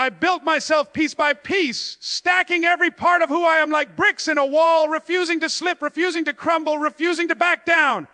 I built myself piece by piece, stacking every part of who I am like bricks in a wall, refusing to slip, refusing to crumble, refusing to back down.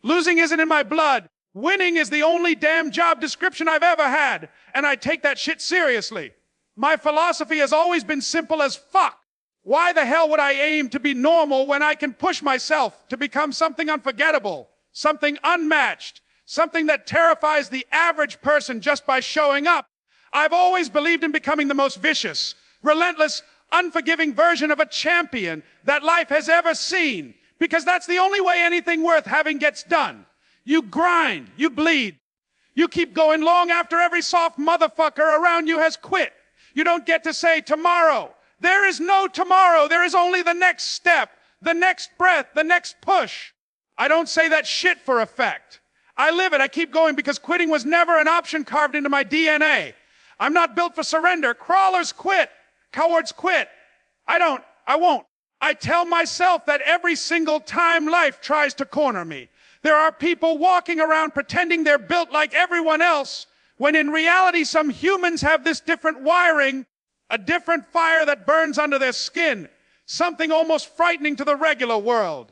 Losing isn't in my blood. Winning is the only damn job description I've ever had, and I take that shit seriously. My philosophy has always been simple as fuck. Why the hell would I aim to be normal when I can push myself to become something unforgettable, something unmatched, something that terrifies the average person just by showing up? I've always believed in becoming the most vicious, relentless, unforgiving version of a champion that life has ever seen, because that's the only way anything worth having gets done. You grind, you bleed. You keep going long after every soft motherfucker around you has quit. You don't get to say tomorrow. There is no tomorrow. There is only the next step, the next breath, the next push. I don't say that shit for effect. I live it. I keep going because quitting was never an option carved into my DNA. I'm not built for surrender. Crawlers quit. Cowards quit. I won't. I tell myself that every single time life tries to corner me. There are people walking around pretending they're built like everyone else, when in reality some humans have this different wiring, a different fire that burns under their skin, something almost frightening to the regular world.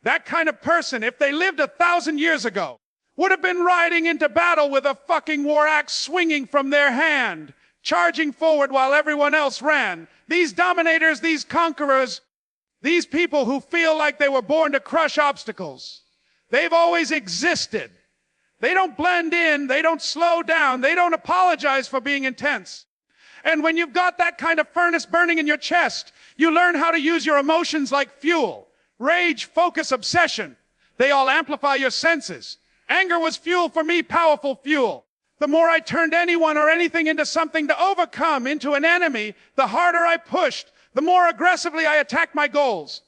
That kind of person, if they lived 1,000 years ago, would have been riding into battle with a fucking war axe swinging from their hand, charging forward while everyone else ran. These dominators, these conquerors, these people who feel like they were born to crush obstacles, they've always existed. They don't blend in, they don't slow down, they don't apologize for being intense. And when you've got that kind of furnace burning in your chest, you learn how to use your emotions like fuel. Rage, focus, obsession. They all amplify your senses. Anger was fuel for me, powerful fuel. The more I turned anyone or anything into something to overcome, into an enemy, the harder I pushed, the more aggressively I attacked my goals.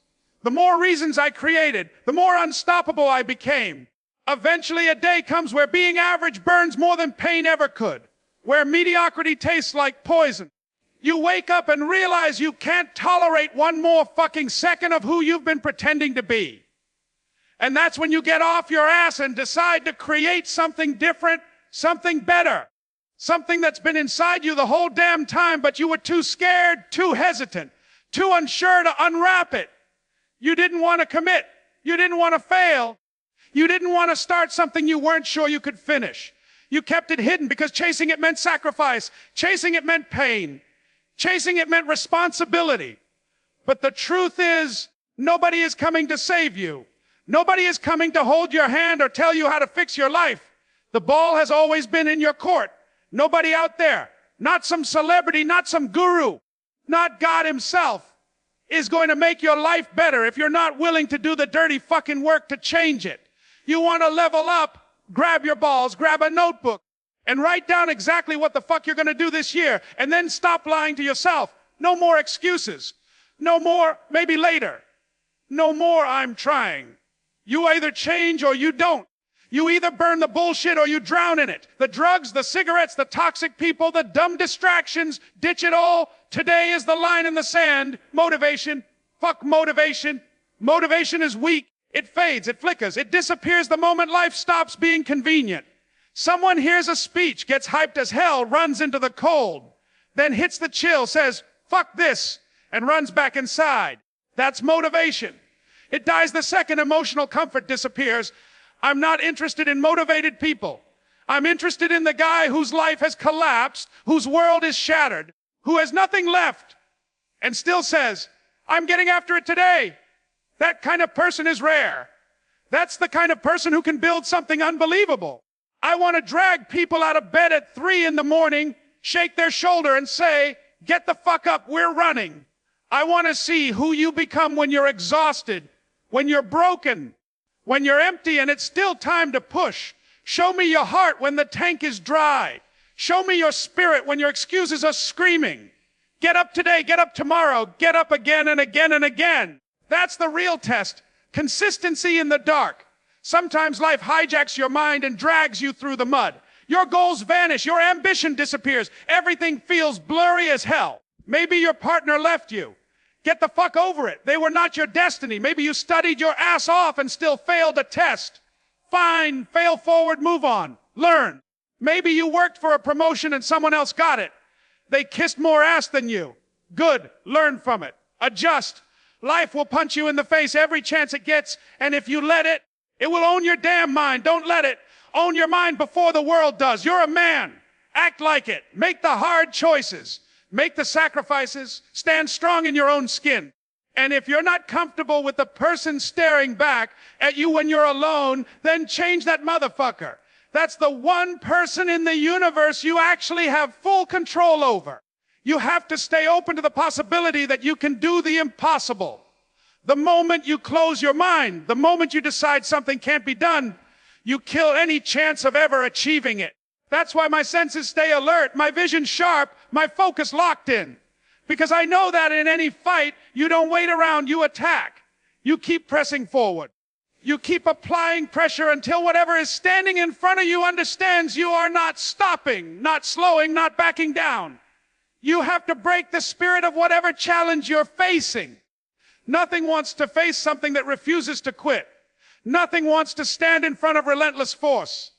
The more reasons I created, the more unstoppable I became. Eventually a day comes where being average burns more than pain ever could, where mediocrity tastes like poison. You wake up and realize you can't tolerate one more fucking second of who you've been pretending to be. And that's when you get off your ass and decide to create something different, something better, something that's been inside you the whole damn time, but you were too scared, too hesitant, too unsure to unwrap it. You didn't want to commit. You didn't want to fail. You didn't want to start something you weren't sure you could finish. You kept it hidden because chasing it meant sacrifice. Chasing it meant pain. Chasing it meant responsibility. But the truth is, nobody is coming to save you. Nobody is coming to hold your hand or tell you how to fix your life. The ball has always been in your court. Nobody out there, not some celebrity, not some guru, not God himself, is going to make your life better if you're not willing to do the dirty fucking work to change it. You want to level up, grab your balls, grab a notebook, and write down exactly what the fuck you're going to do this year, and then stop lying to yourself. No more excuses. No more, maybe later. No more, I'm trying. You either change or you don't. You either burn the bullshit or you drown in it. The drugs, the cigarettes, the toxic people, the dumb distractions, ditch it all. Today is the line in the sand. Motivation. Fuck motivation. Motivation is weak. It fades, it flickers, it disappears the moment life stops being convenient. Someone hears a speech, gets hyped as hell, runs into the cold, then hits the chill, says, fuck this, and runs back inside. That's motivation. It dies the second emotional comfort disappears. I'm not interested in motivated people. I'm interested in the guy whose life has collapsed, whose world is shattered, who has nothing left, and still says, I'm getting after it today. That kind of person is rare. That's the kind of person who can build something unbelievable. I want to drag people out of bed at 3 a.m, shake their shoulder and say, get the fuck up, we're running. I want to see who you become when you're exhausted, when you're broken, when you're empty and it's still time to push. Show me your heart when the tank is dry. Show me your spirit when your excuses are screaming. Get up today, get up tomorrow, get up again and again and again. That's the real test. Consistency in the dark. Sometimes life hijacks your mind and drags you through the mud. Your goals vanish. Your ambition disappears. Everything feels blurry as hell. Maybe your partner left you. Get the fuck over it. They were not your destiny. Maybe you studied your ass off and still failed a test. Fine, fail forward, move on. Learn. Maybe you worked for a promotion and someone else got it. They kissed more ass than you. Good. Learn from it. Adjust. Life will punch you in the face every chance it gets, and if you let it, it will own your damn mind. Don't let it own your mind before the world does. You're a man. Act like it. Make the hard choices. Make the sacrifices. Stand strong in your own skin. And if you're not comfortable with the person staring back at you when you're alone, then change that motherfucker. That's the one person in the universe you actually have full control over. You have to stay open to the possibility that you can do the impossible. The moment you close your mind, the moment you decide something can't be done, you kill any chance of ever achieving it. That's why my senses stay alert, my vision sharp, my focus locked in. Because I know that in any fight, you don't wait around, you attack. You keep pressing forward. You keep applying pressure until whatever is standing in front of you understands you are not stopping, not slowing, not backing down. You have to break the spirit of whatever challenge you're facing. Nothing wants to face something that refuses to quit. Nothing wants to stand in front of relentless force.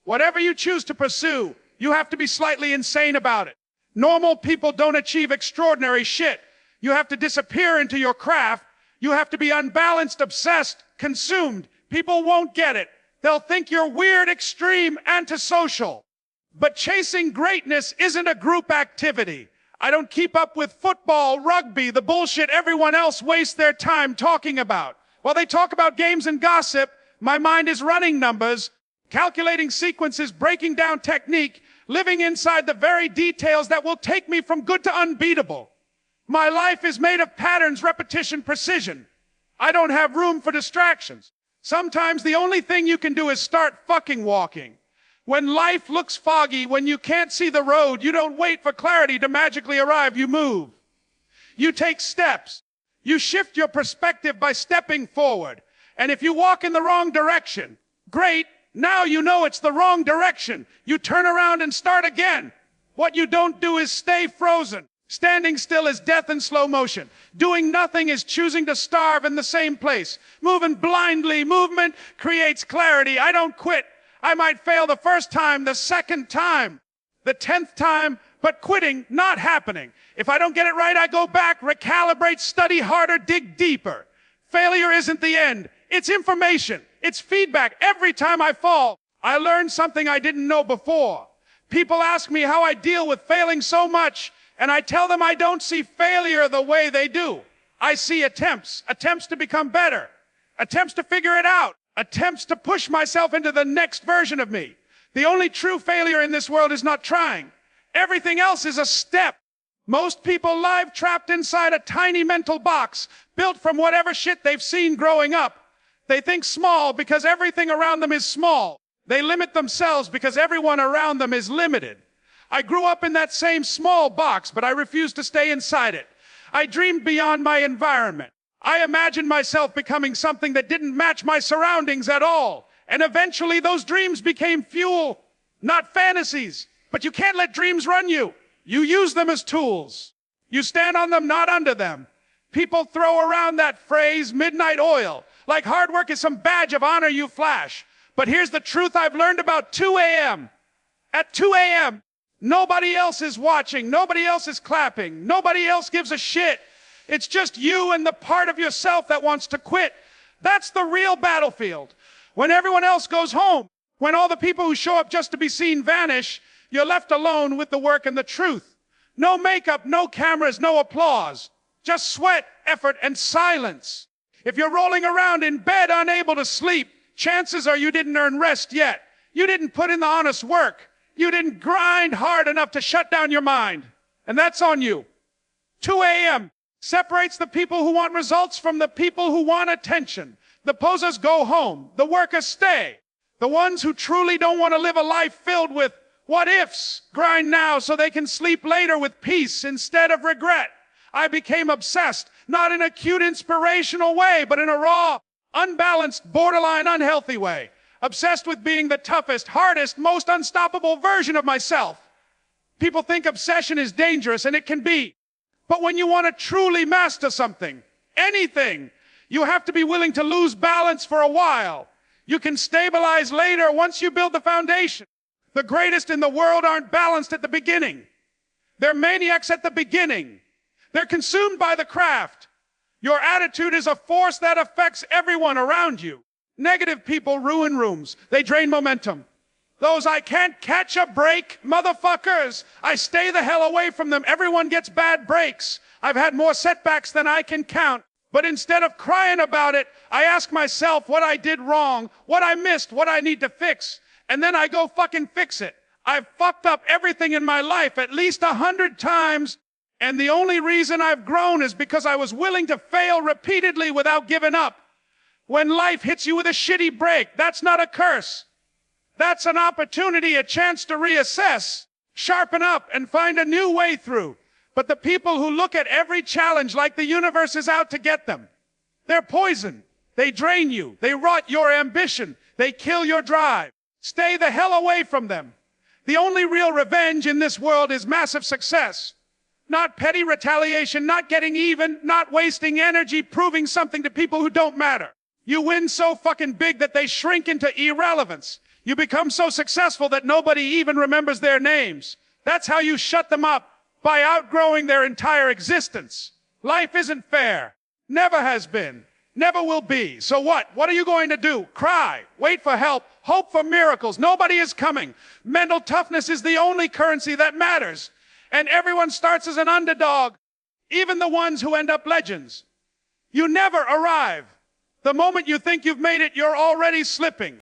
Whatever you choose to pursue, you have to be slightly insane about it. Normal people don't achieve extraordinary shit. You have to disappear into your craft. You have to be unbalanced, obsessed, consumed. People won't get it. They'll think you're weird, extreme, antisocial. But chasing greatness isn't a group activity. I don't keep up with football, rugby, the bullshit everyone else wastes their time talking about. While they talk about games and gossip, my mind is running numbers, calculating sequences, breaking down technique, living inside the very details that will take me from good to unbeatable. My life is made of patterns, repetition, precision. I don't have room for distractions. Sometimes the only thing you can do is start fucking walking. When life looks foggy, when you can't see the road, you don't wait for clarity to magically arrive, you move. You take steps. You shift your perspective by stepping forward. And if you walk in the wrong direction, great, now you know it's the wrong direction. You turn around and start again. What you don't do is stay frozen. Standing still is death in slow motion. Doing nothing is choosing to starve in the same place. Moving blindly, movement creates clarity. I don't quit. I might fail the first time, the second time, the 10th time, but quitting, not happening. If I don't get it right, I go back, recalibrate, study harder, dig deeper. Failure isn't the end. It's information. It's feedback. Every time I fall, I learn something I didn't know before. People ask me how I deal with failing so much, and I tell them I don't see failure the way they do. I see attempts to become better, attempts to figure it out, attempts to push myself into the next version of me. The only true failure in this world is not trying. Everything else is a step. Most people live trapped inside a tiny mental box built from whatever shit they've seen growing up. They think small because everything around them is small. They limit themselves because everyone around them is limited. I grew up in that same small box, but I refused to stay inside it. I dreamed beyond my environment. I imagined myself becoming something that didn't match my surroundings at all. And eventually those dreams became fuel, not fantasies. But you can't let dreams run you. You use them as tools. You stand on them, not under them. People throw around that phrase, midnight oil, like hard work is some badge of honor you flash. But here's the truth I've learned about 2 a.m. At 2 a.m., nobody else is watching. Nobody else is clapping. Nobody else gives a shit. It's just you and the part of yourself that wants to quit. That's the real battlefield. When everyone else goes home, when all the people who show up just to be seen vanish, you're left alone with the work and the truth. No makeup, no cameras, no applause. Just sweat, effort, and silence. If you're rolling around in bed unable to sleep, chances are you didn't earn rest yet. You didn't put in the honest work. You didn't grind hard enough to shut down your mind. And that's on you. 2 a.m. separates the people who want results from the people who want attention. The posers go home. The workers stay. The ones who truly don't want to live a life filled with what ifs grind now so they can sleep later with peace instead of regret. I became obsessed, not in a cute, inspirational way, but in a raw, unbalanced, borderline unhealthy way. Obsessed with being the toughest, hardest, most unstoppable version of myself. People think obsession is dangerous, and it can be. But when you want to truly master something, anything, you have to be willing to lose balance for a while. You can stabilize later once you build the foundation. The greatest in the world aren't balanced at the beginning. They're maniacs at the beginning. They're consumed by the craft. Your attitude is a force that affects everyone around you. Negative people ruin rooms. They drain momentum. Those I can't catch a break motherfuckers, I stay the hell away from them. Everyone gets bad breaks. I've had more setbacks than I can count. But instead of crying about it, I ask myself what I did wrong, what I missed, what I need to fix. And then I go fucking fix it. I've fucked up everything in my life at least 100 times. And the only reason I've grown is because I was willing to fail repeatedly without giving up. When life hits you with a shitty break, that's not a curse. That's an opportunity, a chance to reassess, sharpen up, and find a new way through. But the people who look at every challenge like the universe is out to get them, they're poison. They drain you. They rot your ambition. They kill your drive. Stay the hell away from them. The only real revenge in this world is massive success. Not petty retaliation, not getting even, not wasting energy proving something to people who don't matter. You win so fucking big that they shrink into irrelevance. You become so successful that nobody even remembers their names. That's how you shut them up, by outgrowing their entire existence. Life isn't fair. Never has been. Never will be. So what? What are you going to do? Cry. Wait for help. Hope for miracles. Nobody is coming. Mental toughness is the only currency that matters. And everyone starts as an underdog. Even the ones who end up legends. You never arrive. The moment you think you've made it, you're already slipping.